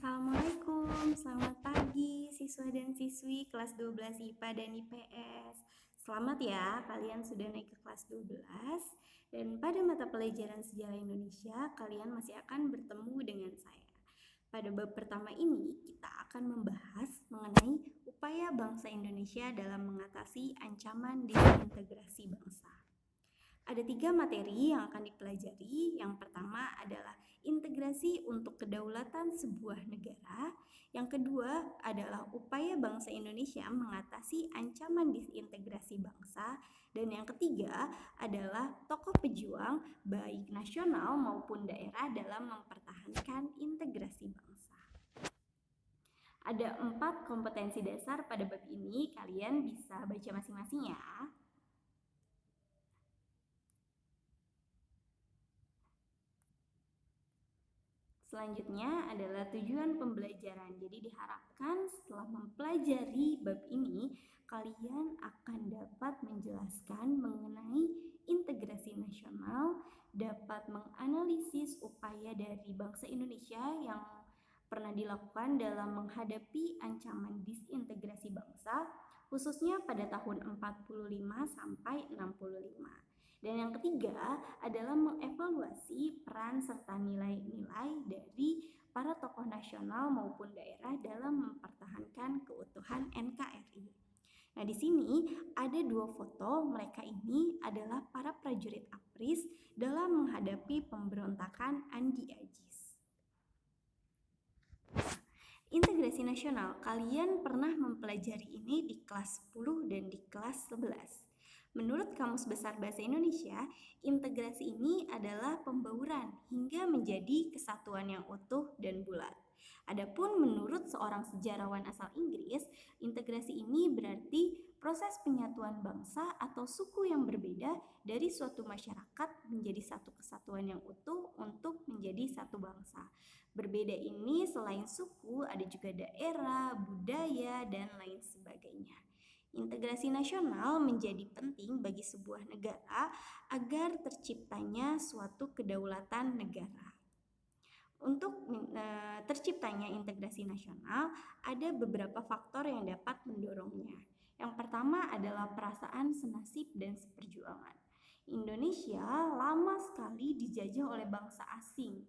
Assalamualaikum, selamat pagi siswa dan siswi kelas 12 IPA dan IPS. Selamat ya, kalian sudah naik ke kelas 12 dan pada mata pelajaran sejarah Indonesia kalian masih akan bertemu dengan saya. Pada bab pertama ini kita akan membahas mengenai upaya bangsa Indonesia dalam mengatasi ancaman disintegrasi bangsa. Ada 3 materi yang akan dipelajari. Yang pertama adalah integrasi untuk kedaulatan sebuah negara. Yang kedua adalah upaya bangsa Indonesia mengatasi ancaman disintegrasi bangsa. Dan yang ketiga adalah tokoh pejuang baik nasional maupun daerah dalam mempertahankan integrasi bangsa. Ada 4 kompetensi dasar pada bab ini, kalian bisa baca masing-masing ya. Selanjutnya adalah tujuan pembelajaran. Jadi diharapkan setelah mempelajari bab ini, kalian akan dapat menjelaskan mengenai integrasi nasional, dapat menganalisis upaya dari bangsa Indonesia yang pernah dilakukan dalam menghadapi ancaman disintegrasi bangsa, khususnya pada tahun 45 sampai 65. Dan yang ketiga adalah mengevaluasi peran serta nilai-nilai dari para tokoh nasional maupun daerah dalam mempertahankan keutuhan NKRI. Nah, di sini ada 2 foto. Mereka ini adalah para prajurit APRIS dalam menghadapi pemberontakan Andi Agis. Integrasi nasional, kalian pernah mempelajari ini di kelas 10 dan di kelas 11. Menurut Kamus Besar Bahasa Indonesia, integrasi ini adalah pembauran hingga menjadi kesatuan yang utuh dan bulat. Adapun menurut seorang sejarawan asal Inggris, integrasi ini berarti proses penyatuan bangsa atau suku yang berbeda dari suatu masyarakat menjadi satu kesatuan yang utuh untuk menjadi satu bangsa. Berbeda ini selain suku, ada juga daerah, budaya, dan lain sebagainya. Integrasi nasional menjadi penting bagi sebuah negara agar terciptanya suatu kedaulatan negara. Untuk terciptanya integrasi nasional, ada beberapa faktor yang dapat mendorongnya. Yang pertama adalah perasaan senasib dan seperjuangan. Indonesia lama sekali dijajah oleh bangsa asing,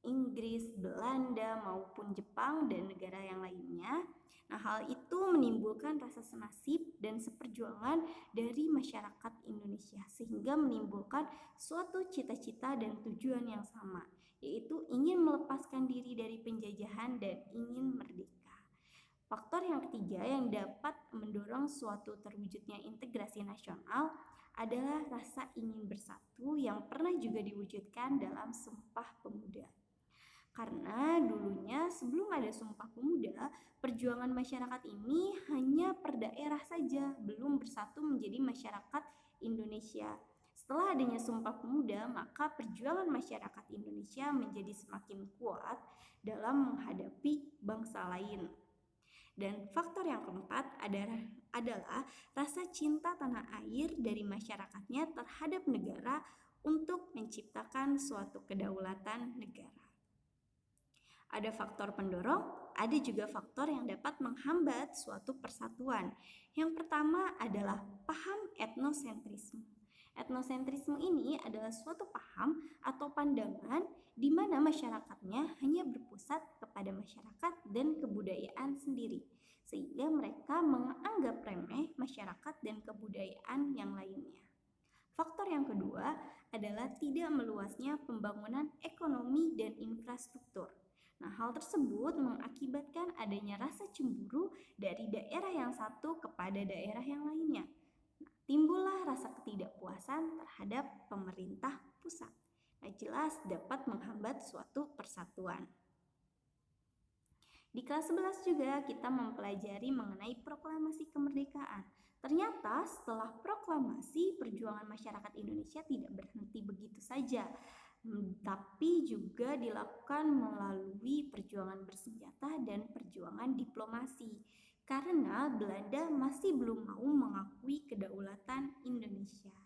Inggris, Belanda, maupun Jepang dan negara yang lainnya. Nah, hal itu menimbulkan rasa senasib dan seperjuangan dari masyarakat Indonesia sehingga menimbulkan suatu cita-cita dan tujuan yang sama, yaitu ingin melepaskan diri dari penjajahan dan ingin merdeka. Faktor yang ketiga yang dapat mendorong suatu terwujudnya integrasi nasional adalah rasa ingin bersatu yang pernah juga diwujudkan dalam Sumpah Pemuda. Karena dulunya sebelum ada Sumpah Pemuda, perjuangan masyarakat ini hanya per daerah saja, belum bersatu menjadi masyarakat Indonesia. Setelah adanya Sumpah Pemuda, maka perjuangan masyarakat Indonesia menjadi semakin kuat dalam menghadapi bangsa lain. Dan faktor yang keempat adalah rasa cinta tanah air dari masyarakatnya terhadap negara untuk menciptakan suatu kedaulatan negara. Ada faktor pendorong, ada juga faktor yang dapat menghambat suatu persatuan. Yang pertama adalah paham etnosentrisme. Etnosentrisme ini adalah suatu paham atau pandangan di mana masyarakatnya hanya berpusat kepada masyarakat dan kebudayaan sendiri, sehingga mereka menganggap remeh masyarakat dan kebudayaan yang lainnya. Faktor yang kedua adalah tidak meluasnya pembangunan ekonomi dan infrastruktur. Nah, hal tersebut mengakibatkan adanya rasa cemburu dari daerah yang satu kepada daerah yang lainnya. Timbullah rasa ketidakpuasan terhadap pemerintah pusat. Nah, jelas dapat menghambat suatu persatuan. Di kelas 11 juga kita mempelajari mengenai proklamasi kemerdekaan. Ternyata setelah proklamasi, perjuangan masyarakat Indonesia tidak berhenti begitu saja, tapi juga dilakukan melalui perjuangan bersenjata dan perjuangan diplomasi. Karena Belanda masih belum mau mengakui kedaulatan Indonesia.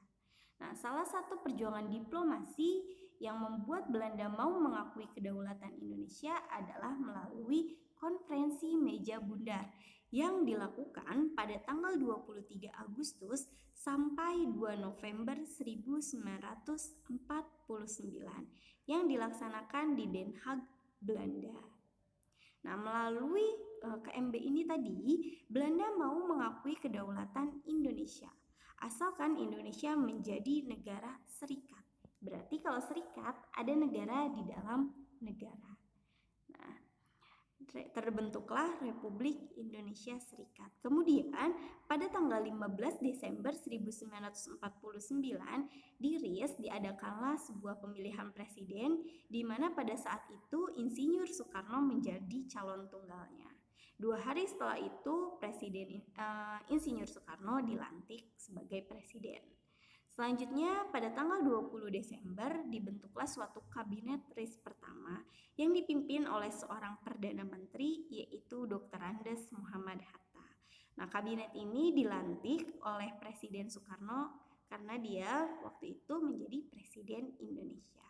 Nah, salah satu perjuangan diplomasi yang membuat Belanda mau mengakui kedaulatan Indonesia adalah melalui Konferensi Meja Bundar yang dilakukan pada tanggal 23 Agustus sampai 2 November 1949 yang dilaksanakan di Den Haag, Belanda. Nah, melalui KMB ini tadi, Belanda mau mengakui kedaulatan Indonesia, asalkan Indonesia menjadi negara serikat. Berarti kalau serikat ada negara di dalam negara. Nah, terbentuklah Republik Indonesia Serikat. Kemudian pada tanggal 15 Desember 1949 di RIS diadakanlah sebuah pemilihan presiden di mana pada saat itu Insinyur Soekarno menjadi calon tunggalnya. 2 hari setelah itu Insinyur Soekarno dilantik sebagai presiden. Selanjutnya pada tanggal 20 Desember dibentuklah suatu kabinet RIS pertama yang dipimpin oleh seorang Perdana Menteri yaitu Dr. Andes Muhammad Hatta. Nah, kabinet ini dilantik oleh Presiden Soekarno karena dia waktu itu menjadi Presiden Indonesia.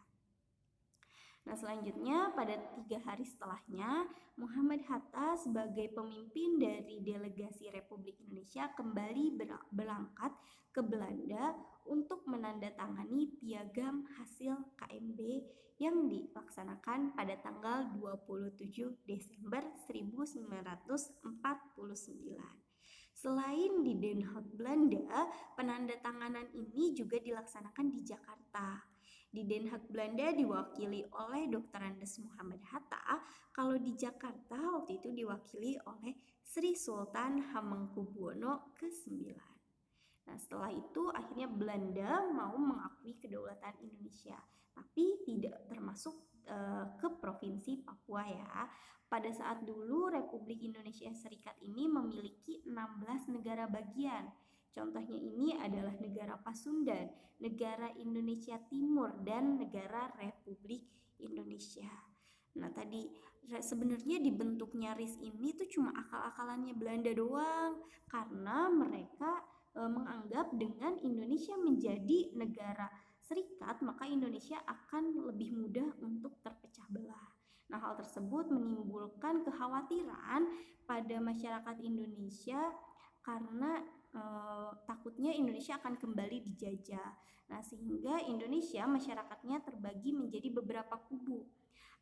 Nah, selanjutnya pada 3 hari setelahnya Muhammad Hatta sebagai pemimpin dari delegasi Republik Indonesia kembali berangkat ke Belanda untuk menandatangani piagam hasil KMB yang dilaksanakan pada tanggal 27 Desember 1949. Selain di Den Haag, Belanda, penandatanganan ini juga dilaksanakan di Jakarta. Di Den Haag, Belanda diwakili oleh Dr. Andes Muhammad Hatta. Kalau di Jakarta waktu itu diwakili oleh Sri Sultan Hamengkubuwono ke-9. Nah, setelah itu akhirnya Belanda mau mengakui kedaulatan Indonesia, tapi tidak termasuk ke Provinsi Papua ya. Pada saat dulu Republik Indonesia Serikat ini memiliki 16 negara bagian. Contohnya ini adalah negara Pasundan, negara Indonesia Timur, dan negara Republik Indonesia. Nah, tadi sebenarnya dibentuknya RIS ini tuh cuma akal-akalannya Belanda doang, karena mereka menganggap dengan Indonesia menjadi negara serikat, maka Indonesia akan lebih mudah untuk terpecah belah. Nah, hal tersebut menimbulkan kekhawatiran pada masyarakat Indonesia karena takutnya Indonesia akan kembali dijajah. Nah, sehingga Indonesia masyarakatnya terbagi menjadi beberapa kubu.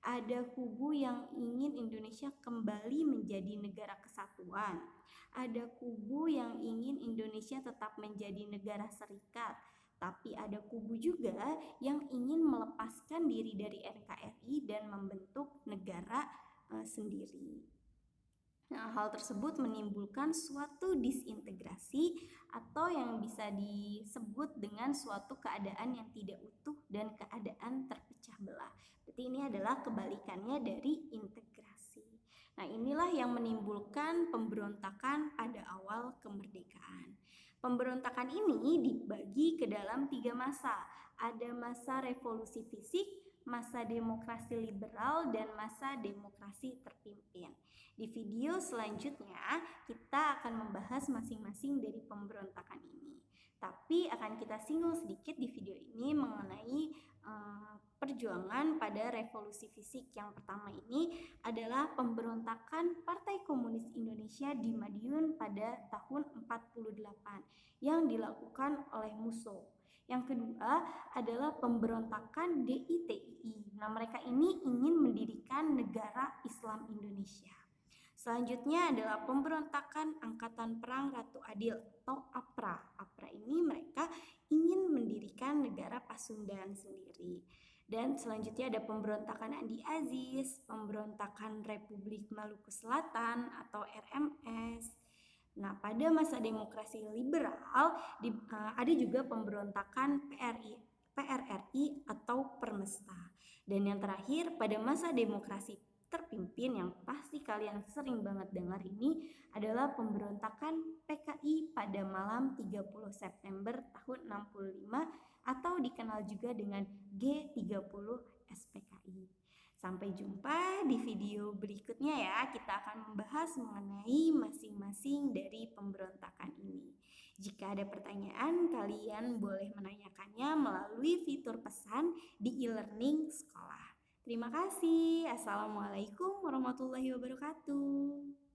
Ada kubu yang ingin Indonesia kembali menjadi negara kesatuan. Ada kubu yang ingin Indonesia tetap menjadi negara serikat. Tapi ada kubu juga yang ingin melepaskan diri dari NKRI dan membentuk negara sendiri. Nah, hal tersebut menimbulkan suatu disintegrasi atau yang bisa disebut dengan suatu keadaan yang tidak utuh dan keadaan terpecah belah. Berarti ini adalah kebalikannya dari integrasi. Nah, inilah yang menimbulkan pemberontakan pada awal kemerdekaan. Pemberontakan ini dibagi ke dalam 3 masa. Ada masa revolusi fisik, masa demokrasi liberal, dan masa demokrasi terpimpin. Di video selanjutnya kita akan membahas masing-masing dari pemberontakan ini. Tapi akan kita singgung sedikit di video ini mengenai perjuangan pada revolusi fisik. Yang pertama ini adalah pemberontakan Partai Komunis Indonesia di Madiun pada tahun 48 yang dilakukan oleh Musso. Yang kedua adalah pemberontakan DITII. Nah, mereka ini ingin mendirikan negara Islam Indonesia. Selanjutnya adalah pemberontakan Angkatan Perang Ratu Adil atau APRA. APRA ini mereka ingin mendirikan negara Pasundan sendiri. Dan selanjutnya ada pemberontakan Andi Aziz, pemberontakan Republik Maluku Selatan atau RMS. Nah, pada masa demokrasi liberal ada juga pemberontakan PRRI atau Permesta. Dan yang terakhir pada masa demokrasi terpimpin yang pasti kalian sering banget dengar ini adalah pemberontakan PKI pada malam 30 September tahun 65 atau dikenal juga dengan G30 SPKI. Sampai jumpa di video berikutnya ya. Kita akan membahas mengenai masing-masing dari pemberontakan ini. Jika ada pertanyaan, kalian boleh menanyakannya melalui fitur pesan di e-learning sekolah. Terima kasih. Assalamualaikum warahmatullahi wabarakatuh.